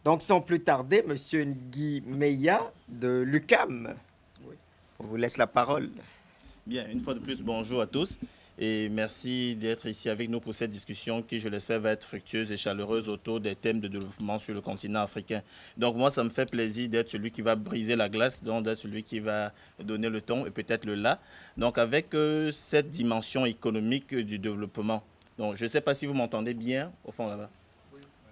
Donc, sans plus tarder, Monsieur Nguy Meya de l'UQAM. Oui. On vous laisse la parole. Bien, une fois de plus, bonjour à tous et merci d'être ici avec nous pour cette discussion qui, je l'espère, va être fructueuse et chaleureuse autour des thèmes de développement sur le continent africain. Donc moi, ça me fait plaisir d'être celui qui va briser la glace, donc d'être celui qui va donner le ton et peut-être le là. Donc avec cette dimension économique du développement. Donc je ne sais pas si vous m'entendez bien au fond là-bas.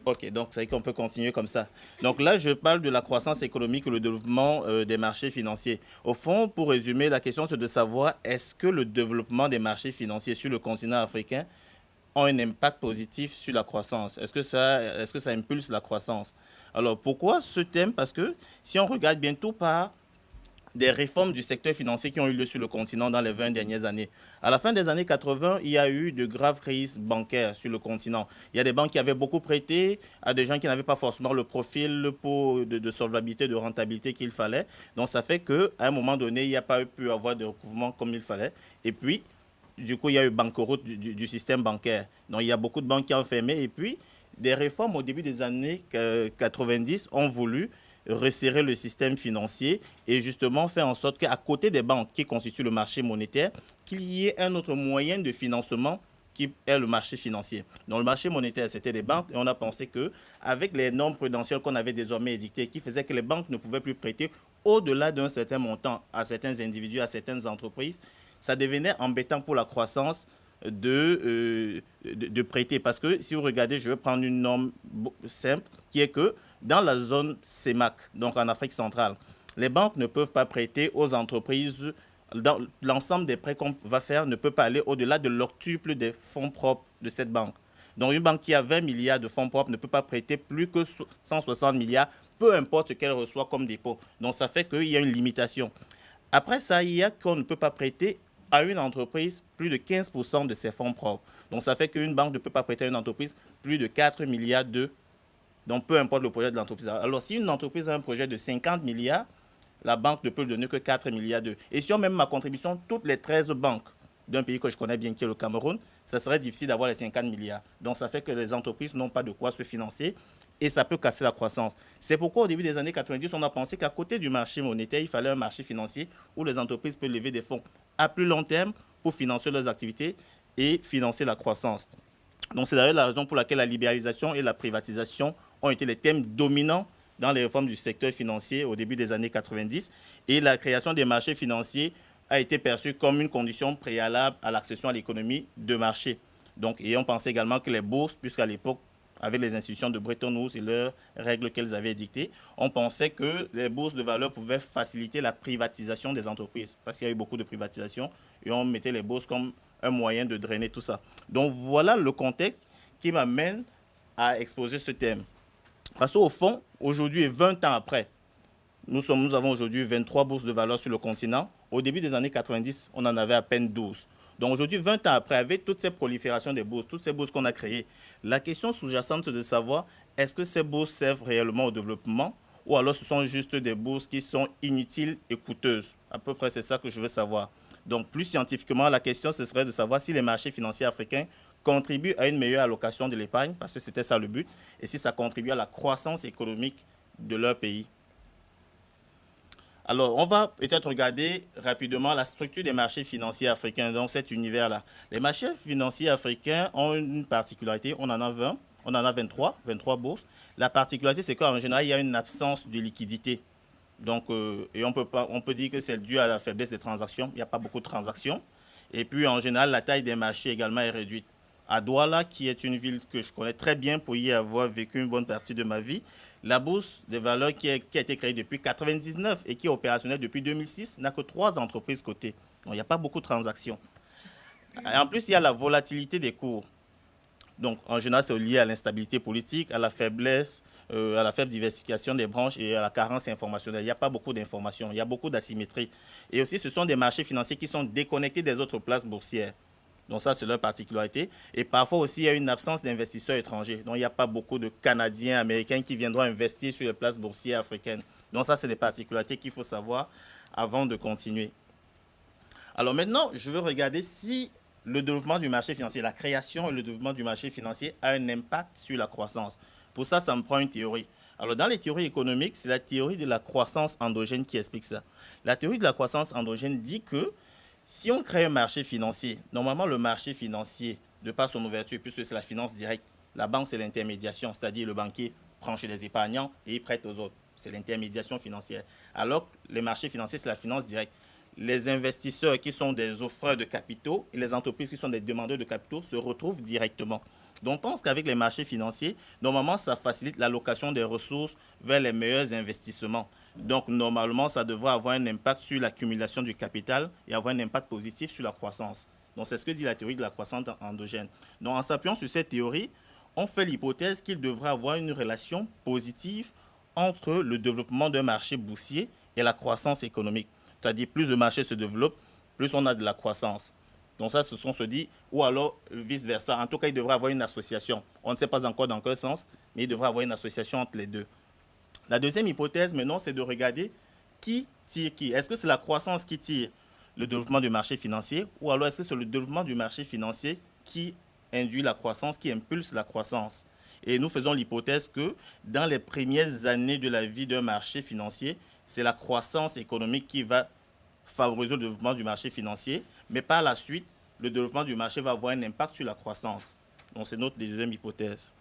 Ok, donc c'est qu'on peut continuer comme ça. Donc là, je parle de la croissance économique et le développement des marchés financiers. Au fond, pour résumer, la question c'est de savoir est-ce que le développement des marchés financiers sur le continent africain a un impact positif sur la croissance? Est-ce que ça impulse la croissance? Alors pourquoi ce thème? Parce que si on regarde bien tout par des réformes du secteur financier qui ont eu lieu sur le continent dans les 20 dernières années. À la fin des années 80, il y a eu de graves crises bancaires sur le continent. Il y a des banques qui avaient beaucoup prêté à des gens qui n'avaient pas forcément le profil de solvabilité, de rentabilité qu'il fallait. Donc ça fait qu'à un moment donné, il n'y a pas pu avoir de recouvrement comme il fallait. Et puis, du coup, il y a eu banqueroute du système bancaire. Donc il y a beaucoup de banques qui ont fermé. Et puis, des réformes au début des années 90 ont voulu resserrer le système financier et justement faire en sorte qu'à côté des banques qui constituent le marché monétaire, qu'il y ait un autre moyen de financement qui est le marché financier. Donc le marché monétaire, c'était les banques et on a pensé qu'avec les normes prudentielles qu'on avait désormais édictées qui faisaient que les banques ne pouvaient plus prêter au-delà d'un certain montant à certains individus, à certaines entreprises, ça devenait embêtant pour la croissance de prêter. Parce que si vous regardez, je vais prendre une norme simple qui est que dans la zone CEMAC, donc en Afrique centrale, les banques ne peuvent pas prêter aux entreprises. L'ensemble des prêts qu'on va faire ne peut pas aller au-delà de l'octuple des fonds propres de cette banque. Donc une banque qui a 20 milliards de fonds propres ne peut pas prêter plus que 160 milliards, peu importe ce qu'elle reçoit comme dépôt. Donc ça fait qu'il y a une limitation. Après ça, il y a qu'on ne peut pas prêter à une entreprise plus de 15% de ses fonds propres. Donc ça fait qu'une banque ne peut pas prêter à une entreprise plus de 4 milliards de. Donc peu importe le projet de l'entreprise. Alors si une entreprise a un projet de 50 milliards, la banque ne peut lui donner que 4 milliards d'euros. Et si on met ma contribution, toutes les 13 banques d'un pays que je connais bien, qui est le Cameroun, ça serait difficile d'avoir les 50 milliards. Donc ça fait que les entreprises n'ont pas de quoi se financer et ça peut casser la croissance. C'est pourquoi au début des années 90, on a pensé qu'à côté du marché monétaire, il fallait un marché financier où les entreprises peuvent lever des fonds à plus long terme pour financer leurs activités et financer la croissance. Donc c'est d'ailleurs la raison pour laquelle la libéralisation et la privatisation ont été les thèmes dominants dans les réformes du secteur financier au début des années 90. Et la création des marchés financiers a été perçue comme une condition préalable à l'accession à l'économie de marché. Donc, et on pensait également que les bourses, puisqu'à l'époque, avec les institutions de Bretton Woods et leurs règles qu'elles avaient dictées, on pensait que les bourses de valeur pouvaient faciliter la privatisation des entreprises, parce qu'il y a eu beaucoup de privatisation, et on mettait les bourses comme un moyen de drainer tout ça. Donc voilà le contexte qui m'amène à exposer ce thème. Parce qu'au fond, aujourd'hui et 20 ans après, nous avons aujourd'hui 23 bourses de valeur sur le continent. Au début des années 90, on en avait à peine 12. Donc aujourd'hui, 20 ans après, avec toutes ces proliférations des bourses, toutes ces bourses qu'on a créées, la question sous-jacente est de savoir est-ce que ces bourses servent réellement au développement ou alors ce sont juste des bourses qui sont inutiles et coûteuses. À peu près, c'est ça que je veux savoir. Donc plus scientifiquement, la question, ce serait de savoir si les marchés financiers africains contribuent à une meilleure allocation de l'épargne, parce que c'était ça le but, et si ça contribue à la croissance économique de leur pays. Alors, on va peut-être regarder rapidement la structure des marchés financiers africains, donc cet univers-là. Les marchés financiers africains ont une particularité, on en a 20, on en a 23 bourses. La particularité, c'est qu'en général, il y a une absence de liquidité. Donc, et on peut dire que c'est dû à la faiblesse des transactions, il n'y a pas beaucoup de transactions. Et puis, en général, la taille des marchés également est réduite. À Douala, qui est une ville que je connais très bien pour y avoir vécu une bonne partie de ma vie, la bourse des valeurs qui a été créée depuis 1999 et qui est opérationnelle depuis 2006 n'a que 3 entreprises cotées. Donc, il n'y a pas beaucoup de transactions. Et en plus, il y a la volatilité des cours. Donc, en général, c'est lié à l'instabilité politique, à la faiblesse, à la faible diversification des branches et à la carence informationnelle. Il n'y a pas beaucoup d'informations, il y a beaucoup d'asymétrie. Et aussi, ce sont des marchés financiers qui sont déconnectés des autres places boursières. Donc ça, c'est leur particularité. Et parfois aussi, il y a une absence d'investisseurs étrangers. Donc il n'y a pas beaucoup de Canadiens, Américains qui viendront investir sur les places boursières africaines. Donc ça, c'est des particularités qu'il faut savoir avant de continuer. Alors maintenant, je veux regarder si le développement du marché financier, la création et le développement du marché financier a un impact sur la croissance. Pour ça, ça me prend une théorie. Alors, dans les théories économiques, c'est la théorie de la croissance endogène qui explique ça. La théorie de la croissance endogène dit que si on crée un marché financier, normalement, le marché financier, de par son ouverture, puisque c'est la finance directe, la banque, c'est l'intermédiation, c'est-à-dire le banquier prend chez les épargnants et il prête aux autres. C'est l'intermédiation financière. Alors que le marché financier, c'est la finance directe. Les investisseurs qui sont des offreurs de capitaux et les entreprises qui sont des demandeurs de capitaux se retrouvent directement. Donc, on pense qu'avec les marchés financiers, normalement, ça facilite l'allocation des ressources vers les meilleurs investissements. Donc, normalement, ça devrait avoir un impact sur l'accumulation du capital et avoir un impact positif sur la croissance. Donc, c'est ce que dit la théorie de la croissance endogène. Donc, en s'appuyant sur cette théorie, on fait l'hypothèse qu'il devrait avoir une relation positive entre le développement d'un marché boursier et la croissance économique. C'est-à-dire, plus le marché se développe, plus on a de la croissance. Donc ça, ce sont se dit, ou alors vice-versa. En tout cas, il devrait y avoir une association. On ne sait pas encore dans quel sens, mais il devrait y avoir une association entre les deux. La deuxième hypothèse, maintenant, c'est de regarder qui tire qui. Est-ce que c'est la croissance qui tire le développement du marché financier, ou alors est-ce que c'est le développement du marché financier qui induit la croissance, qui impulse la croissance? Et nous faisons l'hypothèse que dans les premières années de la vie d'un marché financier, c'est la croissance économique qui va favoriser le développement du marché financier, mais par la suite, le développement du marché va avoir un impact sur la croissance. Donc, c'est notre deuxième hypothèse.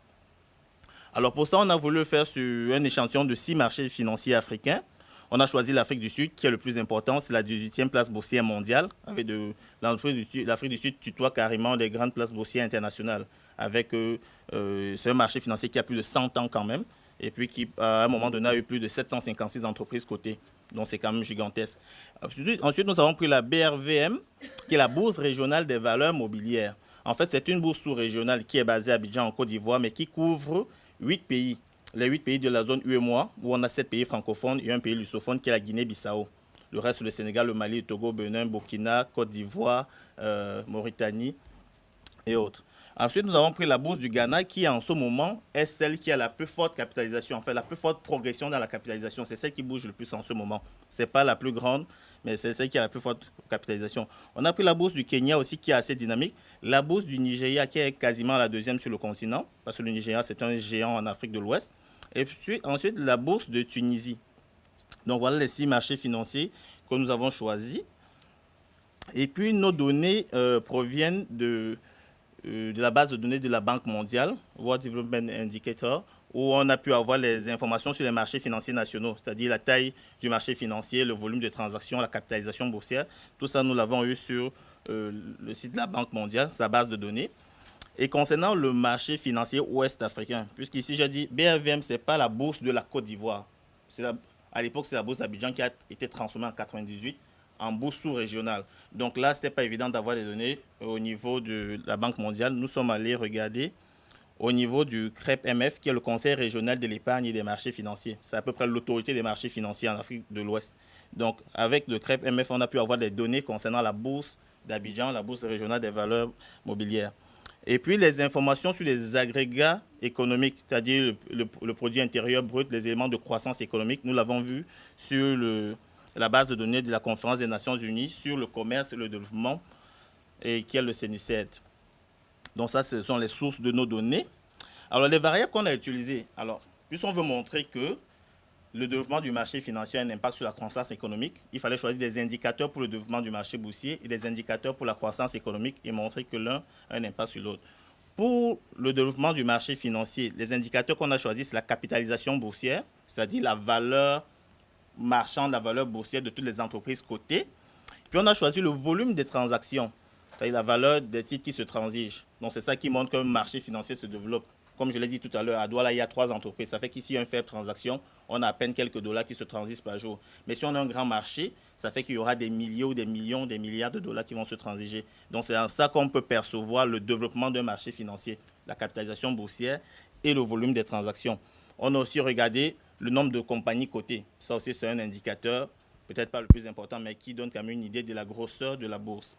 Alors, pour ça, on a voulu faire sur un échantillon de 6 marchés financiers africains. On a choisi l'Afrique du Sud, qui est le plus important. C'est la 18e place boursière mondiale. L'Afrique du Sud tutoie carrément les grandes places boursières internationales. C'est un marché financier qui a plus de 100 ans quand même. Et puis qui, à un moment donné, a eu plus de 756 entreprises cotées. Donc, c'est quand même gigantesque. Ensuite, nous avons pris la BRVM, qui est la Bourse régionale des valeurs mobilières. En fait, c'est une bourse sous-régionale qui est basée à Abidjan, en Côte d'Ivoire, mais qui couvre 8 pays. Les 8 pays de la zone UEMOA, où on a 7 pays francophones et un pays lusophone qui est la Guinée-Bissau. Le reste, le Sénégal, le Mali, le Togo, Bénin, Burkina, Côte d'Ivoire, Mauritanie et autres. Ensuite, nous avons pris la bourse du Ghana qui, en ce moment, est celle qui a la plus forte capitalisation, en fait, la plus forte progression dans la capitalisation. C'est celle qui bouge le plus en ce moment. Ce n'est pas la plus grande, mais c'est celle qui a la plus forte capitalisation. On a pris la bourse du Kenya aussi qui est assez dynamique. La bourse du Nigeria qui est quasiment la deuxième sur le continent, parce que le Nigeria, c'est un géant en Afrique de l'Ouest. Et puis, ensuite, la bourse de Tunisie. Donc, voilà les 6 marchés financiers que nous avons choisis. Et puis, nos données proviennent de la base de données de la Banque mondiale, World Development Indicator, où on a pu avoir les informations sur les marchés financiers nationaux, c'est-à-dire la taille du marché financier, le volume de transactions, la capitalisation boursière. Tout ça, nous l'avons eu sur le site de la Banque mondiale, c'est la base de données. Et concernant le marché financier ouest-africain, puisqu'ici j'ai dit BRVM, ce n'est pas la bourse de la Côte d'Ivoire. À l'époque, c'est la bourse d'Abidjan qui a été transformée en 1998 en bourse sous-régionale. Donc là, ce n'était pas évident d'avoir des données au niveau de la Banque mondiale. Nous sommes allés regarder au niveau du CREP-MF, qui est le Conseil régional de l'épargne et des marchés financiers. C'est à peu près l'autorité des marchés financiers en Afrique de l'Ouest. Donc avec le CREP-MF, on a pu avoir des données concernant la bourse d'Abidjan, la bourse régionale des valeurs mobilières. Et puis les informations sur les agrégats économiques, c'est-à-dire le produit intérieur brut, les éléments de croissance économique, nous l'avons vu sur la base de données de la Conférence des Nations Unies sur le commerce et le développement, et qui est le CNUCED. Donc ça, ce sont les sources de nos données. Alors les variables qu'on a utilisées, alors, puisqu'on veut montrer que le développement du marché financier a un impact sur la croissance économique, il fallait choisir des indicateurs pour le développement du marché boursier et des indicateurs pour la croissance économique et montrer que l'un a un impact sur l'autre. Pour le développement du marché financier, les indicateurs qu'on a choisis, c'est la capitalisation boursière, c'est-à-dire la valeur marchande, la valeur boursière de toutes les entreprises cotées. Puis on a choisi le volume des transactions, c'est-à-dire la valeur des titres qui se transigent. Donc c'est ça qui montre qu'un marché financier se développe. Comme je l'ai dit tout à l'heure, à Douala, il y a 3 entreprises. Ça fait qu'ici, il y a une faible transaction, on a à peine quelques dollars qui se transigent par jour. Mais si on a un grand marché, ça fait qu'il y aura des millions, des millions, des milliards de dollars qui vont se transiger. Donc c'est en ça qu'on peut percevoir le développement d'un marché financier, la capitalisation boursière et le volume des transactions. On a aussi regardé le nombre de compagnies cotées. Ça aussi, c'est un indicateur, peut-être pas le plus important, mais qui donne quand même une idée de la grosseur de la bourse.